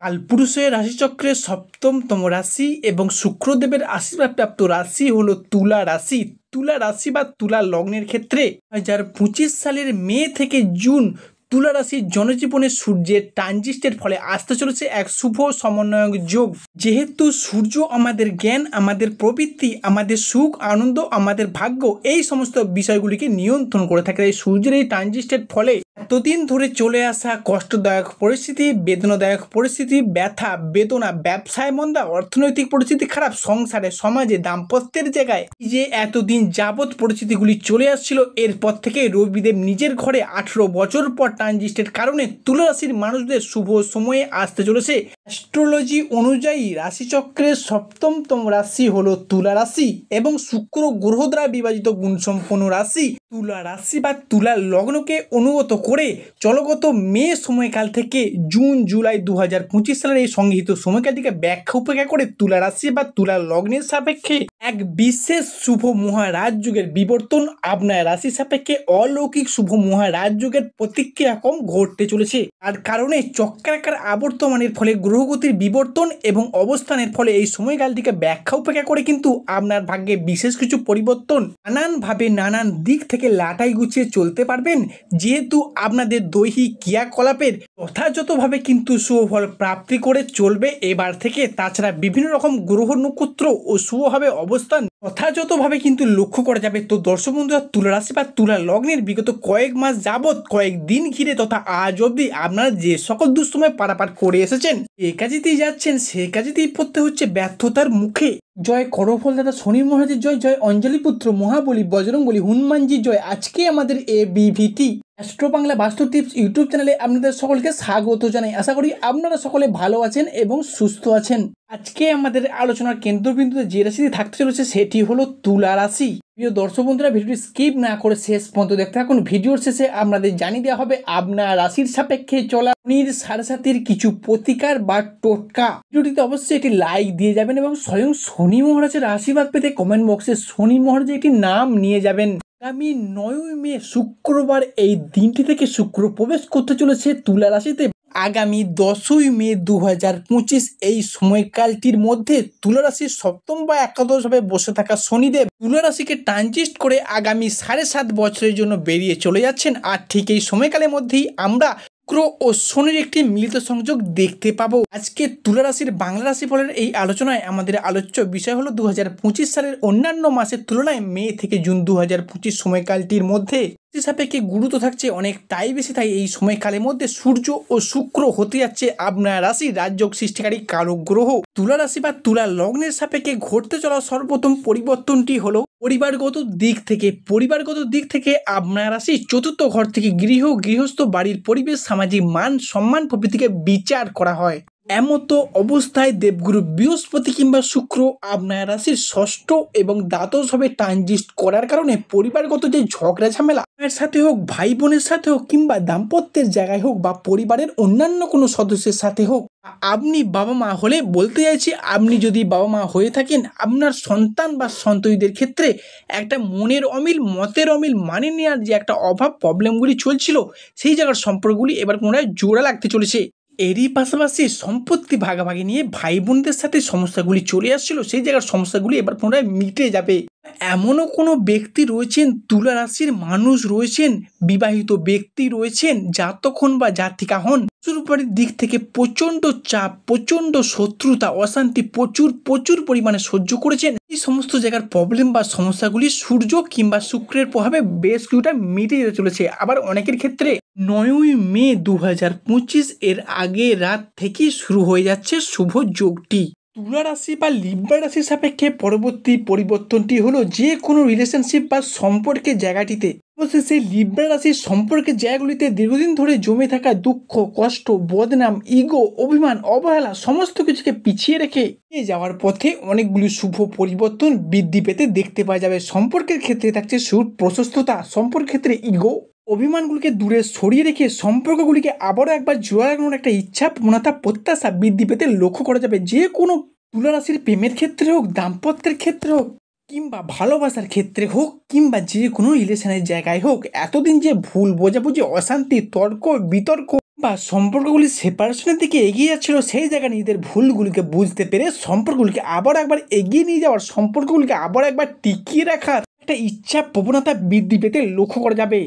কালপুরুষের রাশিচক্রের সপ্তমতম রাশি এবং শুক্রদেবের আশীর্বাদপ্রাপ্ত রাশি হলো তুলা রাশি। তুলা রাশি বা তুলা লগ্নের ক্ষেত্রে 2025 সালের মে থেকে জুন তুলা রাশির জনজীবনে সূর্যের ট্রানজিস্টের ফলে আসতে চলেছে এক শুভ সমন্বয়ক যোগ। যেহেতু সূর্য আমাদের জ্ঞান, আমাদের প্রবৃত্তি, আমাদের সুখ আনন্দ, আমাদের ভাগ্য, এই সমস্ত বিষয়গুলিকে নিয়ন্ত্রণ করে থাকে। এই সূর্যের এই ট্রানজিস্টের ফলে এতদিন ধরে চলে আসা কষ্টদায়ক পরিস্থিতি, বেদনাদায়ক পরিস্থিতি, ব্যথা বেদনা, ব্যবসায় মন্দা, অর্থনৈতিক পরিস্থিতি খারাপ, সংসারে সমাজে দাম্পত্যের জায়গায় যে এতদিন যাবৎ পরিস্থিতিগুলি চলে আসছিল, এরপর থেকে রবিদেব নিজের ঘরে 18 বছর পর ট্রানজিস্টের কারণে তুলা রাশির মানুষদের শুভ সময়ে আসতে চলেছে। অ্যাস্ট্রোলজি অনুযায়ী রাশিচক্রের সপ্তমতম রাশি হলো তুলা রাশি এবং শুক্র গ্রহ দ্বারা বিভাজিত গুণসম্পন্ন রাশি। তুলা রাশি বা তুলা লগ্নকে অনুগত করে চলগত মে সময়কাল থেকে জুন জুলাই 2025 সালের এই সংগৃহীত সময়কালটিকে ব্যাখ্যা উপেক্ষা করে তুলা রাশি বা তুলা লগ্নের সাপেক্ষে এক বিশেষ শুভ মহারাজযোগের বিবর্তন আপনার রাশি সাপেক্ষে অলৌকিক শুভ মহারাজযোগের প্রতিক্রিয়া কম ঘটতে চলেছে। তার কারণে চক্রাকার আবর্তমানের ফলে গ্রহগতির বিবর্তন এবং অবস্থানের ফলে এই সময়কালটিকে ব্যাখ্যা উপেক্ষা করে কিন্তু আপনার ভাগ্যে বিশেষ কিছু পরিবর্তন নানানভাবে নানান দিক থেকে লাটাই গুছিয়ে চলতে পারবেন। যেহেতু আপনাদের দৈহিক ক্রিয়াকলাপের যথাযথভাবে কিন্তু সুফল প্রাপ্তি করে চলবে এবার থেকে। তাছাড়া বিভিন্ন রকম গ্রহ নক্ষত্র ও শুভভাবে অবস্থান যথাযথভাবে কিন্তু লক্ষ্য করা যাবে। তো দর্শক বন্ধুরা, তুলা রাশি বা তুলা লগ্নের বিগত কয়েক মাস যাবৎ কয়েক দিন ঘিরে তথা আজ অবধি আপনারা যে সকল দুঃসময় পারাপার করে এসেছেন, এ কাজেতেই যাচ্ছেন সে কাজেতেই পড়তে হচ্ছে ব্যর্থতার মুখে। জয় করফল দাদা শনি মহারাজের জয়, জয় অঞ্জলিপুত্র মহাবলী বজরংবলী হনুমানজি জয়। আজকে আমাদের ABVT অ্যাস্ট্রো বাংলা বাস্তু টিপস ইউটিউব চ্যানেলে আপনাদের সকলকে স্বাগত জানাই। আশা করি আপনারা সকলে ভালো আছেন এবং সুস্থ আছেন। আজকে আমাদের আলোচনার কেন্দ্রবিন্দুতে যে রাশিটি থাকতে চলেছে সেটি হলো তুলা রাশি। প্রিয় দর্শক বন্ধুরা, ভিডিওটি স্কিপ না করে শেষ পর্যন্ত দেখতে থাকুন। ভিডিওর শেষে আপনাদের জানিয়ে দেওয়া হবে আপনার রাশির সাপেক্ষে চলা শনির 7.5 কিছু প্রতিকার বা টোটকা। ভিডিওটিতে অবশ্যই একটি লাইক দিয়ে যাবেন এবং স্বয়ং শনি মহারাজের আশীর্বাদ পেতে কমেন্ট বক্সে শনি মহারাজের একটি নাম নিয়ে যাবেন। আগামী 9 মে শুক্রবার এই দিনটি থেকে শুক্র প্রবেশ করতে চলেছে তুলা রাশিতে। আগামী 10 মে 2025 এই সময়কালটির মধ্যে তুলা রাশির সপ্তম বা একাদশভাবে বসে থাকা শনিদেব তুলা রাশিকে ট্রানজিস্ট করে আগামী 7.5 বছরের জন্য বেরিয়ে চলে যাচ্ছেন। আর ঠিক এই সময়কালের মধ্যেই আমরা শুক্র ও শনির একটি মিলিত সংযোগ দেখতে পাবো। আজকে তুলা রাশির বাংলা রাশিফলের এই আলোচনায় আমাদের আলোচ্য বিষয় হলো 2025 সালের অন্যান্য মাসের তুলনায় মে থেকে জুন 2025 সময়কালটির মধ্যে সাপেক্ষে গুরুত্ব থাকছে অনেকটাই বেশি। তাই এই সময়কালের মধ্যে সূর্য ও শুক্র হতে যাচ্ছে আপনার রাশি রাজযোগ সৃষ্টিকারী কারক গ্রহ। তুলা রাশি বা তুলা লগ্নের সাপেক্ষে ঘটতে চলা সর্বপ্রথম পরিবর্তনটি হলো পরিবারগত দিক থেকে আপনার রাশি চতুর্থ ঘর থেকে গৃহস্থ বাড়ির পরিবেশ, সামাজিক মান সম্মান প্রভৃতিকে বিচার করা হয়। এমতো অবস্থায় দেবগুরু বৃহস্পতি কিংবা শুক্র আপনার রাশির ষষ্ঠ এবং দ্বাদশভাবে ট্রানজিস্ট করার কারণে পরিবারগত যে ঝগড়া ঝামেলা এর সাথে হোক, ভাই বোনের সাথে হোক, কিংবা দাম্পত্যের জায়গায় হোক বা পরিবারের অন্যান্য কোনো সদস্যের সাথে হোক, আপনি বাবা মা হলে বলতে চাইছি, আপনি যদি বাবা মা হয়ে থাকেন, আপনার সন্তান বা সন্ততিদের ক্ষেত্রে একটা মনের অমিল, মতের অমিল, মানে নেওয়ার যে একটা অভাব প্রবলেমগুলি চলছিল, সেই জায়গার সম্পর্কগুলি এবার পুনরায় জোড়া লাগতে চলেছে। এরই পাশাপাশি সম্পত্তি ভাগাভাগি নিয়ে ভাই বোনদের সাথে সমস্যাগুলি চলে আসছিল, সেই জায়গার সমস্যাগুলি এবার পুনরায় মিটে যাবে। এমনও কোনো ব্যক্তি রয়েছেন, তুলা রাশির মানুষ রয়েছেন, বিবাহিত ব্যক্তি রয়েছেন, জাতক হন বা জাতিকা হন, শ্বশুরবাড়ির দিক থেকে প্রচণ্ড চাপ, প্রচণ্ড শত্রুতা, অশান্তি প্রচুর পরিমাণে সহ্য করেছেন। এই সমস্ত জায়গার প্রবলেম বা সমস্যাগুলি সূর্য কিংবা শুক্রের প্রভাবে বেশ কিছুটা মিটে যেতে চলেছে। আবার অনেকের ক্ষেত্রে 9 মে 2025 এর আগে রাত থেকেই শুরু হয়ে যাচ্ছে শুভ যোগটি। তুলা রাশি বা লিব্রা রাশির সাপেক্ষে পরবর্তী পরিবর্তনটি হলো যে কোনো রিলেশনশিপ বা সম্পর্কের জায়গাটিতে, অবশ্যই সেই লিব্রা রাশির সম্পর্কের জায়গাগুলিতে দীর্ঘদিন ধরে জমে থাকা দুঃখ, কষ্ট, বদনাম, ইগো, অভিমান, অবহেলা সমস্ত কিছুকে পিছিয়ে রেখে যাওয়ার পথে অনেকগুলি শুভ পরিবর্তন বৃদ্ধি পেতে দেখতে পাওয়া যাবে। সম্পর্কের ক্ষেত্রে থাকছে সুপ্রশস্ততা, সম্পর্কের ক্ষেত্রে ইগো, অভিমানগুলিকে দূরে সরিয়ে রেখে সম্পর্কগুলিকে আবারও একবার জোড়া লাগানোর একটা ইচ্ছা, প্রবণতা, প্রত্যাশা বৃদ্ধি পেতে লক্ষ্য করা যাবে। যে কোনো তুলা রাশির প্রেমের ক্ষেত্রে হোক, দাম্পত্যের ক্ষেত্রে হোক, কিংবা ভালোবাসার ক্ষেত্রে হোক, কিংবা যে কোনো রিলেশনের জায়গায় হোক, এতদিন যে ভুল বোঝাবুঝি, অশান্তি, তর্ক বিতর্ক বা সম্পর্কগুলি সেপারেশনের দিকে এগিয়ে যাচ্ছিল, সেই জায়গায় নিজেদের ভুলগুলিকে বুঝতে পেরে সম্পর্কগুলিকে আবার একবার এগিয়ে নিয়ে যাওয়ার, সম্পর্কগুলিকে আবার একবার টিকিয়ে রাখার একটা ইচ্ছা প্রবণতা বৃদ্ধি পেতে লক্ষ্য করা যাবে।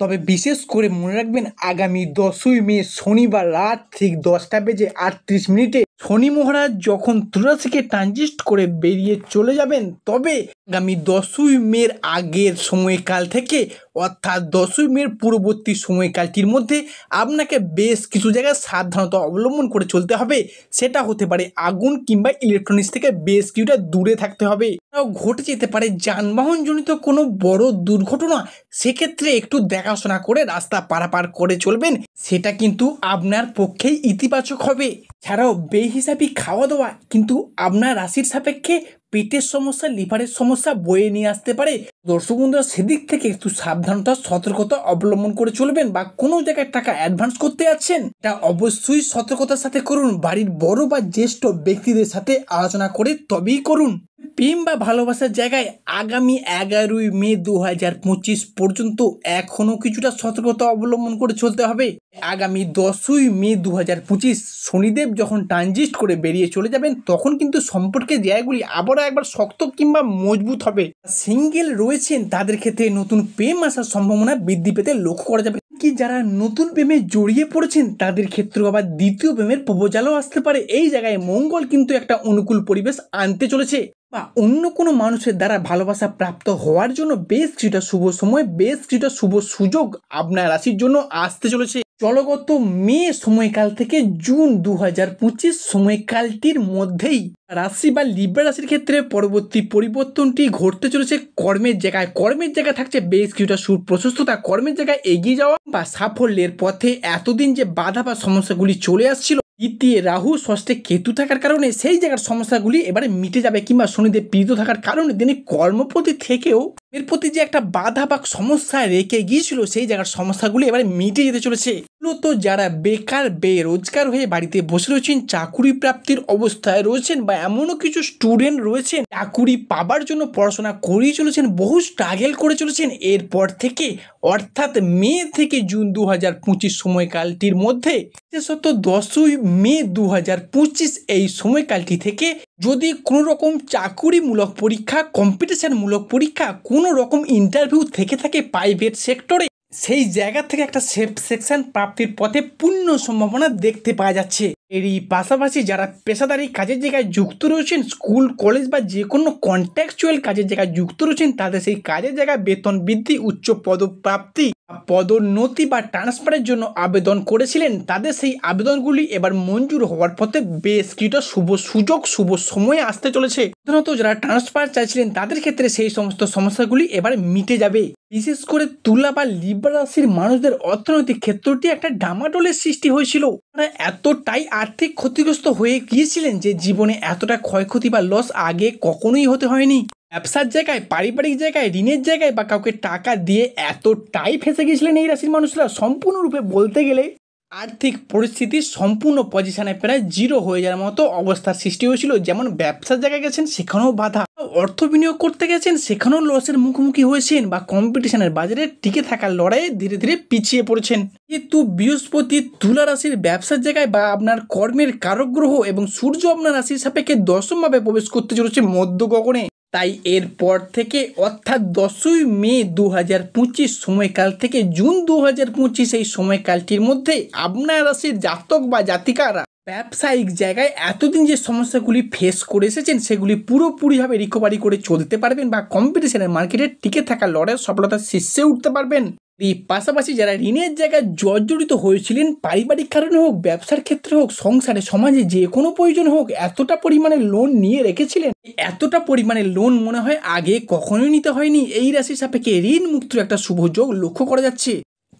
তবে বিশেষ করে মনে রাখবেন, আগামী 10ই মে শনিবার রাত ঠিক 10টা বেজে 38 মিনিটে শনি মহারাজ যখন তুলা রাশিকে ট্রানজিট করে বেরিয়ে চলে যাবেন, তবে আগামী 10ই মের আগের সময়কাল থেকে অর্থাৎ 10ই মের পূর্ববর্তী সময়কালটির মধ্যে আপনাকে বেশ কিছু জায়গায় সাবধানতা অবলম্বন করে চলতে হবে। সেটা হতে পারে আগুন কিংবা ইলেকট্রনিক্স থেকে বেশ কিছুটা দূরে থাকতে হবে। ঘটে যেতে পারে যানবাহনজনিত কোনো বড় দুর্ঘটনা, সেক্ষেত্রে একটু দেখাশোনা করে রাস্তা পারাপার করে চলবেন, সেটা কিন্তু আপনার পক্ষেই ইতিবাচক হবে। ছাড়াও বেহিসাবি খাওয়া দাওয়া কিন্তু আপনার রাশির সাপেক্ষে পেটের সমস্যা, লিভারের সমস্যা বয়ে নিয়ে আসতে পারে। দর্শক বন্ধুরা, সেদিক থেকে একটু সাবধানতা, সতর্কতা অবলম্বন করে চলবেন। বা কোনো জায়গায় টাকা অ্যাডভান্স করতে যাচ্ছেন, এটা অবশ্যই সতর্কতার সাথে করুন। বাড়ির বড় বা জ্যেষ্ঠ ব্যক্তিদের সাথে আলোচনা করে তবেই করুন। প্রেম বা ভালোবাসার জায়গায় আগামী 11ই মে 2025 পর্যন্ত এখনও কিছুটা সতর্কতা অবলম্বন করে চলতে হবে। আগামী 10ই মে 2025 শনিদেব যখন ট্রানজিট করে বেরিয়ে চলে যাবেন, তখন কিন্তু সম্পর্কের জায়গাগুলি আবারও একবার শক্ত কিংবা মজবুত হবে। সিঙ্গেল রয়েছেন তাদের ক্ষেত্রে নতুন প্রেম আসার সম্ভাবনা বৃদ্ধি পেতে লক্ষ্য করা যাবে। কি যারা নতুন প্রেমে জড়িয়ে পড়েছেন তাদের ক্ষেত্রেও আবার দ্বিতীয় প্রেমের প্রপোজালও আসতে পারে। এই জায়গায় মঙ্গল কিন্তু একটা অনুকূল পরিবেশ আনতে চলেছে। বা অন্য কোনো মানুষের দ্বারা ভালোবাসা প্রাপ্ত হওয়ার জন্য বেশ কিছুটা শুভ সময়, বেশ কিছুটা শুভ সুযোগ আপনার রাশির জন্য আসতে চলেছে। চলগত মে সময়কাল থেকে জুন 2025 সময়কালটির মধ্যেই রাশি বা লিব্রা রাশির ক্ষেত্রে পরবর্তী পরিবর্তনটি ঘটতে চলেছে কর্মের জায়গায়। কর্মের জায়গায় থাকছে বেশ কিছুটা সুপ্রশস্ততা, কর্মের জায়গায় এগিয়ে যাওয়া বা সাফল্যের পথে এতদিন যে বাধা বা সমস্যাগুলি চলে আসছিল, দ্বিতীয় রাহু ষষ্ঠে কেতু থাকার কারণে সেই জায়গার সমস্যাগুলি এবারে মিটে যাবে। কিংবা শনিদেব পীড়িত থাকার কারণে তিনি কর্মপ্রতি থেকেও এর প্রতি যে একটা বাধা বা সমস্যা রেখে গিয়েছিল, সেই জায়গার সমস্যাগুলি এবারে মিটে যেতে চলেছে। মূলত যারা বেকার বেরোজগার হয়ে বাড়িতে বসে রয়েছেন, চাকুরি প্রাপ্তির অবস্থায় রয়েছেন, বা এমনও কিছু স্টুডেন্ট রয়েছেন চাকুরি পাবার জন্য পড়াশোনা করেই চলেছেন, বহু স্ট্রাগল করে চলেছেন, এরপর থেকে অর্থাৎ মে থেকে জুন 2025 সময়কালটির মধ্যে, বিশেষত 10ই মে 2025 এই সময়কালটি থেকে যদি কোনো রকম চাকুরিমূলক পরীক্ষা, কম্পিটিশনমূলক পরীক্ষা, কোনো রকম ইন্টারভিউ থেকে থাকে প্রাইভেট সেক্টরে, সেই জায়গা থেকে একটা সেফ সেকশন প্রাপ্তির পথে পূর্ণ সম্ভাবনা দেখতে পাওয়া যাচ্ছে। এরই পাশাপাশি যারা পেশাদারি কাজের জায়গায় যুক্ত রয়েছেন, স্কুল কলেজ বা যে কোনো কন্ট্রাকচুয়াল কাজের জায়গায় যুক্ত রয়েছেন, তাদের সেই কাজের জায়গায় বেতন বৃদ্ধি, উচ্চ পদপ্রাপ্তি, পদোন্নতি বা ট্রান্সফারের জন্য আবেদন করেছিলেন, তাদের সেই আবেদনগুলি এবার মঞ্জুর হওয়ার পথে বেশ কিছুটা শুভ সুযোগ, শুভ সময় আসতে চলেছে। সাধারণত যারা ট্রান্সফার চাইছিলেন তাদের ক্ষেত্রে সেই সমস্ত সমস্যাগুলি এবার মিটে যাবে। বিশেষ করে তুলা বা লিব্রা রাশির মানুষদের অর্থনৈতিক ক্ষেত্রটি একটা ডামাডোলের সৃষ্টি হয়েছিল। তারা এতটাই আর্থিক ক্ষতিগ্রস্ত হয়ে গিয়েছিলেন যে জীবনে এতটা ক্ষয়ক্ষতি বা লস আগে কখনোই হতে হয়নি। ব্যবসার জায়গায়, পারিবারিক জায়গায়, ঋণের জায়গায় বা কাউকে টাকা দিয়ে এতটাই ফেঁসে গিয়েছিলেন এই রাশির মানুষরা, সম্পূর্ণরূপে বলতে গেলে আর্থিক পরিস্থিতি সম্পূর্ণ পজিশনে প্রায় জিরো হয়ে যাওয়ার মতো অবস্থার সৃষ্টি হয়েছিল। যেমন ব্যবসার জায়গায় গেছেন সেখানেও বাধা, অর্থ বিনিয়োগ করতে গেছেন সেখানেও লসের মুখোমুখি হয়েছেন, বা কম্পিটিশনের বাজারে টিকে থাকার লড়াইয়ে ধীরে ধীরে পিছিয়ে পড়েছেন। কিন্তু বৃহস্পতি তুলা রাশির ব্যবসার জায়গায় বা আপনার কর্মের কারক গ্রহ, এবং সূর্য আপনার রাশির সাপেক্ষে দশমভাবে প্রবেশ করতে চলেছে মধ্য গগনে। তাই এরপর থেকে অর্থাৎ 10ই মে 2025 সময়কাল থেকে জুন 2025 এই সময়কালটির মধ্যে আপনার রাশির জাতক বা জাতিকারা ব্যবসায়িক জায়গায় এতদিন যে সমস্যাগুলি ফেস করে এসেছেন, সেগুলি পুরোপুরিভাবে রিকভারি করে চলতে পারবেন, বা কম্পিটিশনের মার্কেটে টিকে থাকা লড়াইয়ের সফলতার শীর্ষে উঠতে পারবেন। এই পাশাপাশি যারা ঋণের জায়গায় জর্জরিত হয়েছিলেন, পারিবারিক কারণে হোক, ব্যবসার ক্ষেত্রে হোক, সংসারে, সমাজে যে কোনো প্রয়োজন হোক, এতটা পরিমাণে লোন নিয়ে রেখেছিলেন, এতটা পরিমাণে লোন মনে হয় আগে কখনোই নিতে হয়নি। এই রাশির সাপেক্ষে ঋণ মুক্তির একটা শুভ যোগ লক্ষ্য করা যাচ্ছে।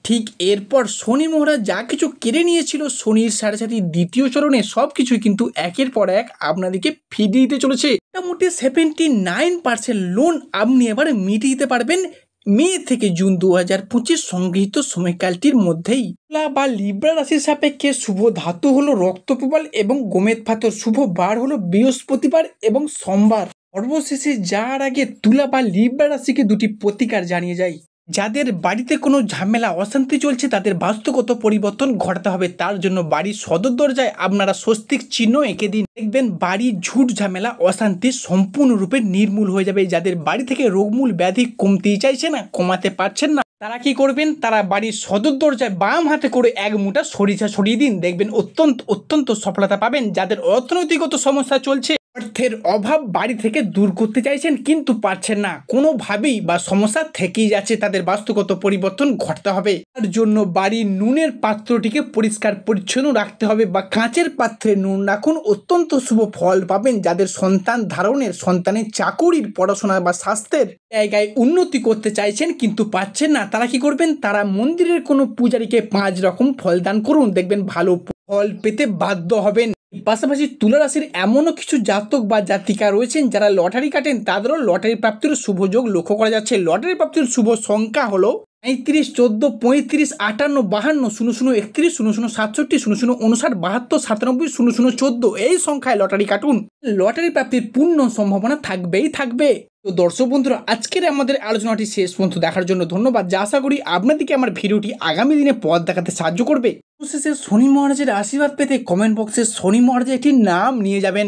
ঠিক এরপর শনি মহারাজ যা কিছু কেড়ে নিয়েছিল শনির সাড়ে সাথী দ্বিতীয় চরণে, সব কিছুই কিন্তু একের পর এক আপনাদেরকে ফিরিয়ে দিতে চলেছে। মোটামুটি 79% লোন আপনি এবার মিটিয়ে দিতে পারবেন মে থেকে জুন 2025 সংগৃহীত সময়কালটির মধ্যেই। তুলা বা লিব্রা রাশির সাপেক্ষে শুভ ধাতু হলো রক্তপ্রবাল এবং গোমেদ পাথর, শুভ বার হলো বৃহস্পতিবার এবং সোমবার। সর্বশেষে যার আগে তুলা বা লিব্রা রাশিকে দুটি প্রতিকার জানিয়ে যায়। যাদের বাড়িতে কোনো ঝামেলা অশান্তি চলছে তাদের বাস্তুগত পরিবর্তন ঘটাতে হবে, তার জন্য বাড়ির সদর দরজায় আপনারা স্বস্তিক চিহ্ন এঁকে দিন। দেখবেন বাড়ির ঝুট ঝামেলা অশান্তি সম্পূর্ণরূপে নির্মূল হয়ে যাবে। যাদের বাড়ি থেকে রোগমূল ব্যাধি কমতেই চাইছে না, কমাতে পারছেন না, তারা কি করবেন, তারা বাড়ির সদর দরজায় বাম হাতে করে এক মুঠা সরিষা ছড়িয়ে দিন। দেখবেন অত্যন্ত সফলতা পাবেন। যাদের অর্থনৈতিকগত সমস্যা চলছে, অর্থের অভাব বাড়ি থেকে দূর করতে চাইছেন কিন্তু পারছেন না, কোনোভাবেই বা সমস্যা থেকেই যাচ্ছে, তাদের বাস্তুগত পরিবর্তন ঘটতে হবে। তার জন্য বাড়ির নুনের পাত্রটিকে পরিষ্কার পরিচ্ছন্ন রাখতে হবে বা কাঁচের পাত্রে নুন রাখুন, অত্যন্ত শুভ ফল পাবেন। যাদের সন্তান ধারণের, সন্তানের চাকুরির, পড়াশোনা বা স্বাস্থ্যের জায়গায় উন্নতি করতে চাইছেন কিন্তু পাচ্ছেন না, তারা কি করবেন, তারা মন্দিরের কোনো পূজারীকে 5 রকম ফল দান করুন। দেখবেন ভালো ফল পেতে বাধ্য হবেন। পাশাপাশি তুলা রাশির এমনও কিছু জাতক বা জাতিকা রয়েছেন যারা লটারি কাটেন, তাদেরও লটারি প্রাপ্তির শুভ যোগ লক্ষ্য করা যাচ্ছে। লটারি প্রাপ্তির শুভ সংখ্যা হলো 35, 14, 35, 58, 52, 00, 31, 00, 67, 00, 59, 72, 97, 00, 14 এই সংখ্যায় লটারি কাটুন। লটারি প্রাপ্তির পূর্ণ সম্ভাবনা থাকবেই থাকবে। তো দর্শক বন্ধুরা, আজকের আমাদের আলোচনাটি শেষ পর্যন্ত দেখার জন্য ধন্যবাদ। যা আশা করি আপনাদেরকে আমার ভিডিওটি আগামী দিনে পথ দেখাতে সাহায্য করবে। অবশেষে শনি মহারাজের আশীর্বাদ পেতে কমেন্ট বক্সে শনি মহারাজের একটি নাম নিয়ে যাবেন।